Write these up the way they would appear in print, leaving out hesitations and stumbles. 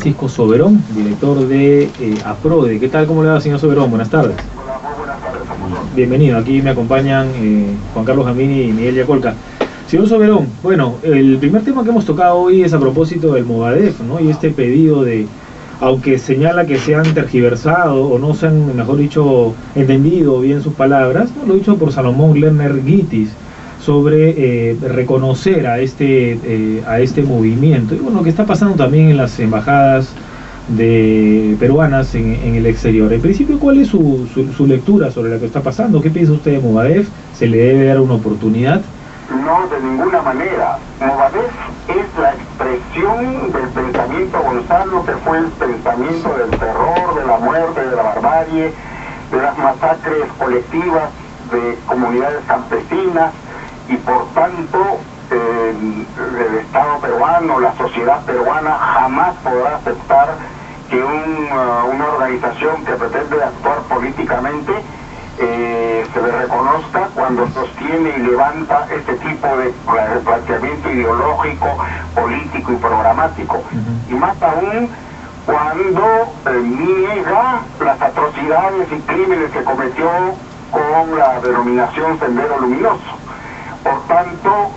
Francisco Soberón, director de APRODE. ¿Qué tal? ¿Cómo le va, señor Soberón? Buenas tardes. Hola, muy buenas tardes. Bienvenido. Aquí me acompañan Juan Carlos Jamini y Miguel Yacolca. Señor Soberón, bueno, el primer tema que hemos tocado hoy es a propósito del Movadef, ¿no? Y este pedido de, aunque señala que se han tergiversado o no se han, mejor dicho, entendido bien sus palabras, ¿no? Lo dicho por Salomón Lerner Guitis, sobre reconocer a este movimiento y bueno, lo que está pasando también en las embajadas peruanas en el exterior. En principio, ¿cuál es su lectura sobre lo que está pasando? ¿Qué piensa usted de Movadef? ¿Se le debe dar una oportunidad? No, de ninguna manera. Movadef es la expresión del pensamiento Gonzalo, que fue el pensamiento del terror, de la muerte, de la barbarie, de las masacres colectivas de comunidades campesinas, y por tanto el Estado peruano, la sociedad peruana jamás podrá aceptar que una organización que pretende actuar políticamente se le reconozca cuando sostiene y levanta este tipo de planteamiento ideológico, político y programático. Y más aún cuando niega las atrocidades y crímenes que cometió con la denominación Sendero Luminoso. Por tanto,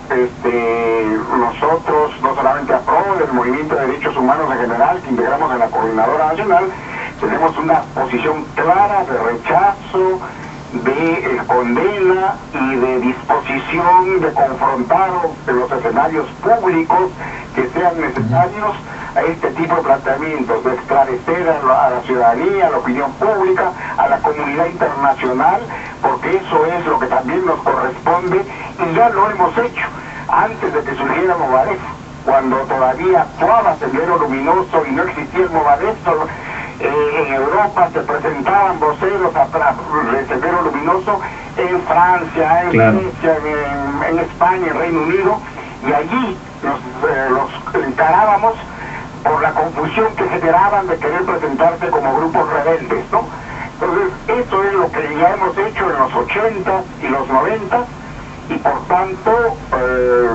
nosotros, no solamente APRODE, el Movimiento de Derechos Humanos en general, que integramos en la Coordinadora Nacional, tenemos una posición clara de rechazo, de condena y de disposición de confrontar en los escenarios públicos que sean necesarios a este tipo de planteamientos, de esclarecer a la ciudadanía, a la opinión pública, a la comunidad internacional, porque eso es lo que también nos corresponde y ya lo hemos hecho antes de que surgiera Movadef, cuando todavía actuaba Sendero Luminoso y no existía el Movadef. En Europa se presentaban voceros de Sendero Luminoso en Francia, en Grecia, en España, en Reino Unido, y allí los encarábamos por la confusión que generaban de querer presentarse como grupos rebeldes, ¿no? Entonces, eso es lo que ya hemos hecho en los 80 y los 90, y por tanto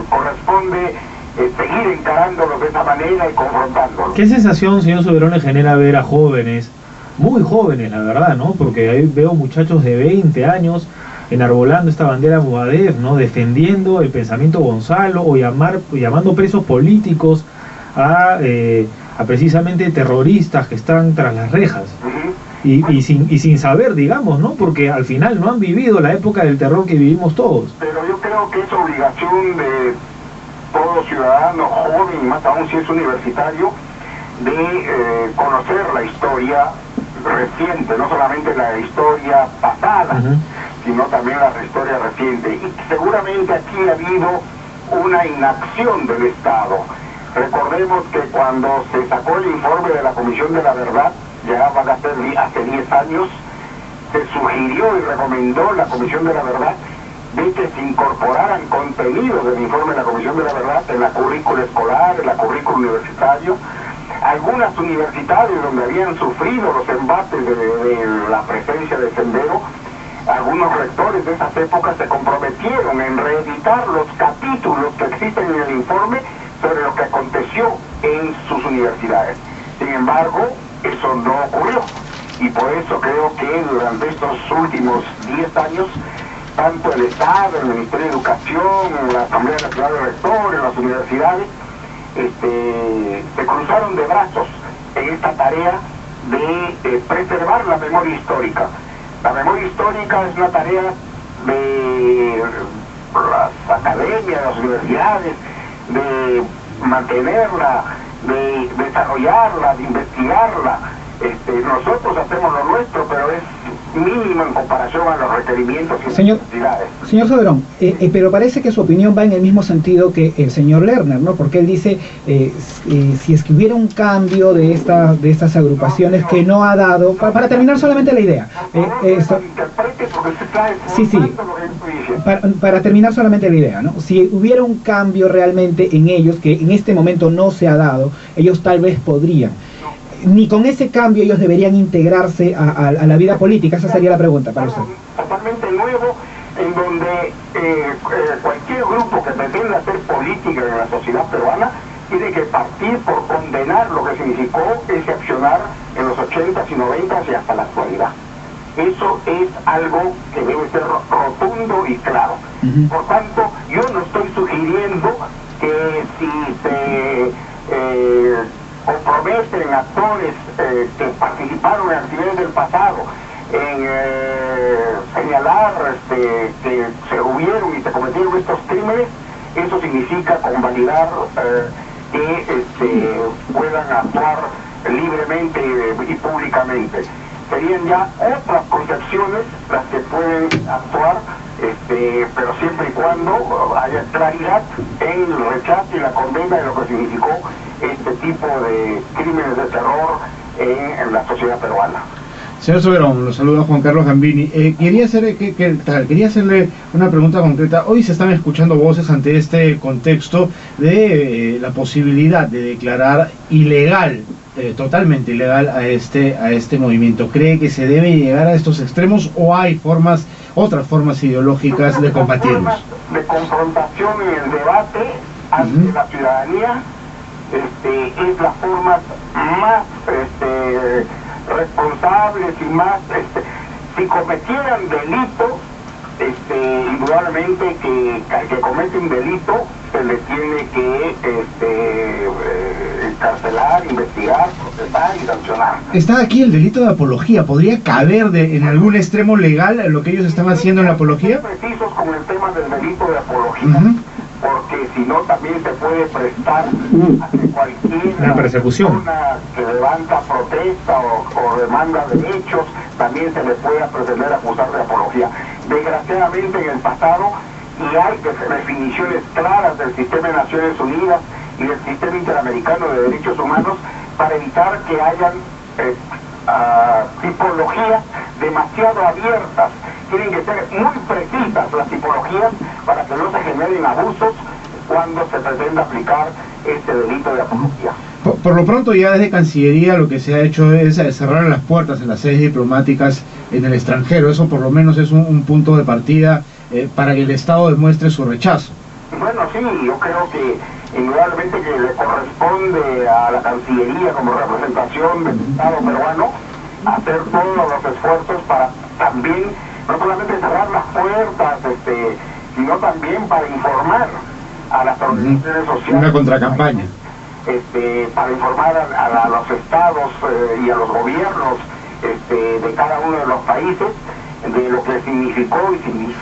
corresponde seguir encarándolos de esa manera y confrontándolos. ¿Qué sensación, señor Soberón, le genera ver a jóvenes, muy jóvenes, la verdad, ¿no? Porque ahí veo muchachos de 20 años enarbolando esta bandera Movadef, ¿no? Defendiendo el pensamiento Gonzalo o llamando presos políticos a precisamente terroristas que están tras las rejas. Y sin saber, digamos, ¿no? Porque al final no han vivido la época del terror que vivimos todos. Pero yo creo que es obligación de todo ciudadano joven, y más aún si es universitario, de conocer la historia reciente, no solamente la historia pasada, sino también la historia reciente. Y seguramente aquí ha habido una inacción del Estado. Recordemos que cuando se sacó el informe de la Comisión de la Verdad, ya van a ser hace 10 años, se sugirió y recomendó la Comisión de la Verdad de que se incorporaran contenidos del informe de la Comisión de la Verdad en la currícula escolar, en la currícula universitario. Algunas universidades donde habían sufrido los embates de la presencia de Sendero, algunos rectores de esas épocas se comprometieron en reeditar los capítulos que existen en el informe sobre lo que aconteció en sus universidades. Sin embargo, eso no ocurrió, y por eso creo que durante estos últimos 10 años, tanto el Estado, el Ministerio de Educación, la Asamblea Nacional de Rectores, las universidades, se cruzaron de brazos en esta tarea de preservar la memoria histórica. La memoria histórica es una tarea de las academias, las universidades, de mantenerla, de desarrollarla, de investigarla. Nosotros hacemos lo nuestro, pero es mínimo en comparación a los requerimientos y necesidades. Señor Soberón, pero parece que su opinión va en el mismo sentido que el señor Lerner, ¿no? Porque él dice, si es que hubiera un cambio de estas agrupaciones que no ha dado, para terminar solamente la idea. Para terminar solamente la idea, ¿no? Si hubiera un cambio realmente en ellos, que en este momento no se ha dado, ellos tal vez podrían. Ni con ese cambio ellos deberían integrarse a la vida política. Esa sería la pregunta para usted. Totalmente nuevo, en donde cualquier grupo que pretenda hacer política en la sociedad peruana tiene que partir por condenar lo que significó ese accionar en los 80s y 90s y hasta la actualidad. Eso es algo que debe ser rotundo y claro. Por tanto, yo no estoy sugiriendo que si se comprometen actores que participaron en actividades del pasado en señalar que se hubieron y se cometieron estos crímenes, eso significa convalidar que puedan actuar libremente y públicamente. Serían ya otras concepciones las que pueden actuar, pero siempre y cuando haya claridad en el rechazo y la condena de lo que significó este tipo de crímenes de terror en la sociedad peruana. Señor Soberón, lo saluda Juan Carlos Gambini. Quería hacerle una pregunta concreta. Hoy se están escuchando voces ante este contexto de la posibilidad de declarar ilegal, totalmente ilegal a este movimiento. ¿Cree que se debe llegar a estos extremos o hay otras formas ideológicas de combatirlos? Formas de confrontación y el debate ante la ciudadanía es la forma más responsables y más, si cometieran delito, indudablemente que al que comete un delito se le tiene que encarcelar, investigar, procesar y sancionar. Está aquí el delito de apología. ¿Podría caber en algún extremo legal lo que ellos están haciendo en la apología? Precisos con el tema del delito de apología, porque si no también se puede prestar a que cualquier persona que levanta protesta o demanda derechos también se le pueda pretender acusar de apología. Desgraciadamente en el pasado, y hay definiciones claras del sistema de Naciones Unidas y del sistema interamericano de derechos humanos para evitar que hayan tipologías demasiado abiertas. Tienen que ser muy precisas las tipologías para que no se generen abusos cuando se pretenda aplicar este delito de apología. Por lo pronto, ya desde Cancillería lo que se ha hecho es cerrar las puertas en las sedes diplomáticas en el extranjero. Eso por lo menos es un punto de partida para que el Estado demuestre su rechazo. Bueno, sí, yo creo que indudablemente que le corresponde a la Cancillería como representación del Estado peruano hacer todos los esfuerzos para también no solamente cerrar las puertas, sino también para informar a las organizaciones sociales. Una contracampaña. Para informar a los estados y a los gobiernos de cada uno de los países de lo que significó y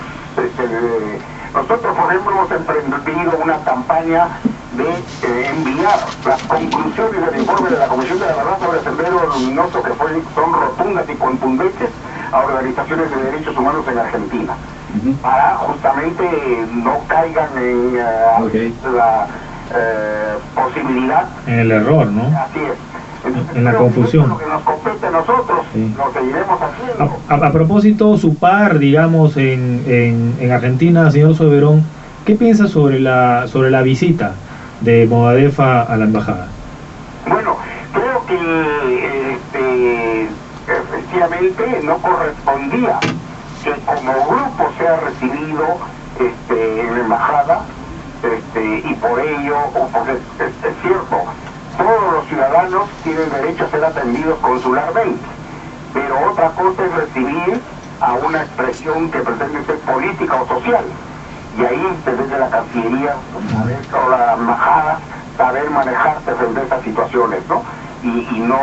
nosotros, por ejemplo, hemos emprendido una campaña de enviar las conclusiones del informe de la Comisión de la Verdad sobre el Sendero Luminoso, que son rotundas y contundentes, a organizaciones de derechos humanos en Argentina, para justamente no caigan en la posibilidad, en el error, ¿no? Así es. Entonces, en la confusión. Lo que nos compete a nosotros, lo seguiremos haciendo. A propósito, su par, digamos, en Argentina, señor Soberón, ¿qué piensa sobre la visita de Movadef a la embajada? Bueno, creo que efectivamente no correspondía que como grupo sea recibido en la embajada, y por ello, porque es cierto, todos los ciudadanos tienen derecho a ser atendidos consularmente, pero otra cosa es recibir a una expresión que pretende ser política o social, y ahí desde la Cancillería, o la embajada, saber manejarse frente a estas situaciones, ¿no? Y no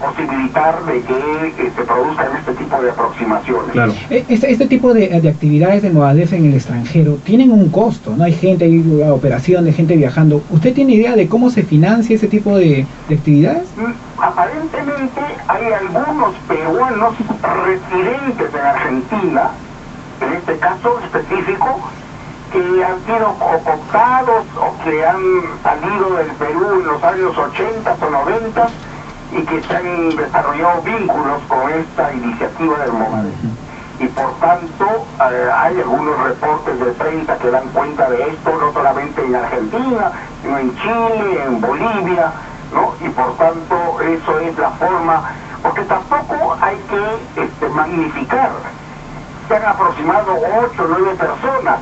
posibilitar de que se produzcan este tipo de aproximaciones. Claro. Este tipo de actividades de Movadef en el extranjero tienen un costo, ¿no? Hay gente, hay operaciones, gente viajando. ¿Usted tiene idea de cómo se financia ese tipo de actividades? Aparentemente hay algunos peruanos residentes en Argentina, en este caso específico, que han sido cooptados o que han salido del Perú en los años 80 o 90 y que se han desarrollado vínculos con esta iniciativa del Movadef. Y por tanto hay algunos reportes de prensa que dan cuenta de esto, no solamente en Argentina, sino en Chile, en Bolivia, ¿no? Y por tanto eso es la forma, porque tampoco hay que magnificar. Se han aproximado 8 o 9 personas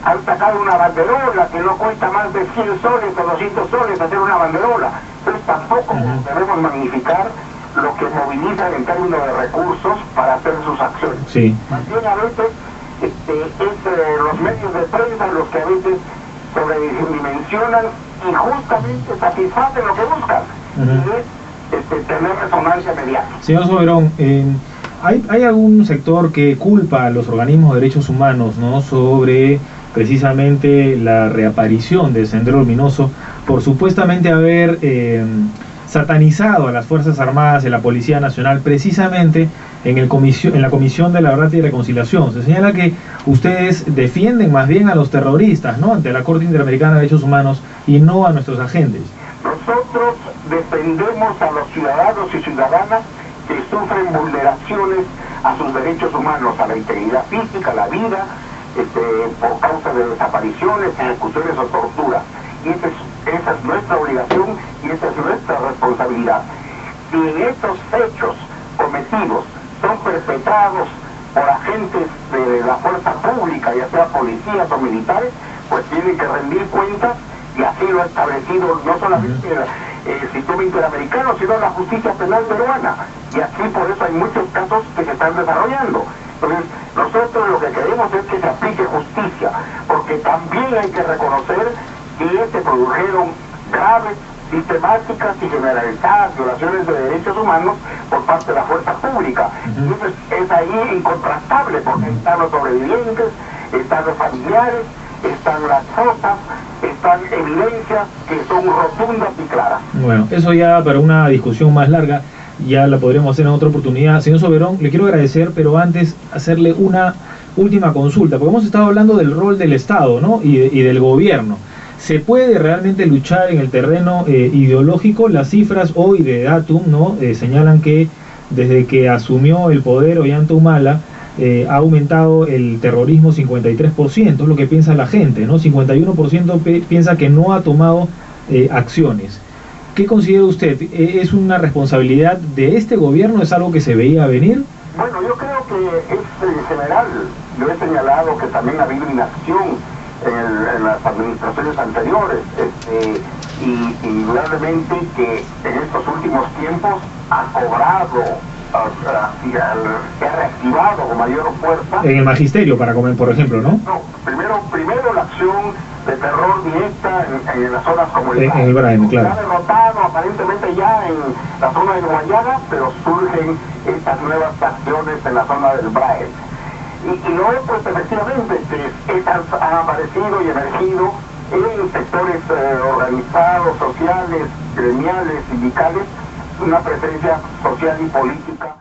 han sacado una banderola que no cuesta más de 100 soles o 200 soles hacer una banderola. Entonces tampoco debemos magnificar lo que movilizan en términos de recursos para hacer sus acciones. Sí. Más bien a veces es los medios de prensa los que a veces sobredimensionan y justamente satisfacen lo que buscan, y es tener resonancia mediática. Señor Soberón, ¿hay algún sector que culpa a los organismos de derechos humanos, ¿no?, sobre precisamente la reaparición del Sendero Luminoso por supuestamente haber satanizado a las Fuerzas Armadas y a la Policía Nacional precisamente en la Comisión de la Verdad y Reconciliación? Se señala que ustedes defienden más bien a los terroristas, ¿no?, ante la Corte Interamericana de Derechos Humanos y no a nuestros agentes. Nosotros defendemos a los ciudadanos y ciudadanas que sufren vulneraciones a sus derechos humanos, a la integridad física, a la vida, por causa de desapariciones, ejecuciones o tortura. Y esa es nuestra obligación y esa es nuestra responsabilidad. Si en estos hechos cometidos son perpetrados por agentes de la fuerza pública, ya sea policías o militares, pues tienen que rendir cuentas, y así lo ha establecido no solamente el sistema interamericano, sino la justicia penal peruana, y así por eso hay muchos casos que se están desarrollando. Entonces nosotros lo que queremos es que se aplique justicia, porque también hay que reconocer que se produjeron graves, sistemáticas y generalizadas violaciones de derechos humanos por parte de la fuerza pública. Entonces es ahí incontrastable, porque están los sobrevivientes, están los familiares, están las fotos, están evidencias que son rotundas y claras. Bueno, eso ya para una discusión más larga, ya la podremos hacer en otra oportunidad. Señor Soberón, le quiero agradecer, pero antes hacerle una última consulta, porque hemos estado hablando del rol del Estado, ¿no?, y del gobierno. ¿Se puede realmente luchar en el terreno ideológico? Las cifras hoy de Datum, ¿no?, señalan que desde que asumió el poder Ollanta Humala, ha aumentado el terrorismo 53%, es lo que piensa la gente, ¿no? 51% piensa que no ha tomado acciones. ¿Qué considera usted? ¿Es una responsabilidad de este gobierno? ¿Es algo que se veía venir? Bueno, yo creo que es en general. Yo he señalado que también ha habido inacción en las administraciones anteriores, y indudablemente que en estos últimos tiempos ha cobrado, se ha reactivado con mayor fuerza. En el magisterio, por ejemplo, ¿no? No, primero la acción de terror directa en las zonas como el Braem, claro. Se ha derrotado aparentemente ya en la zona de Guayaga, pero surgen estas nuevas acciones en la zona del Braem. Y lo otro es efectivamente que estas han aparecido y emergido en sectores organizados, sociales, gremiales, sindicales, una presencia social y política.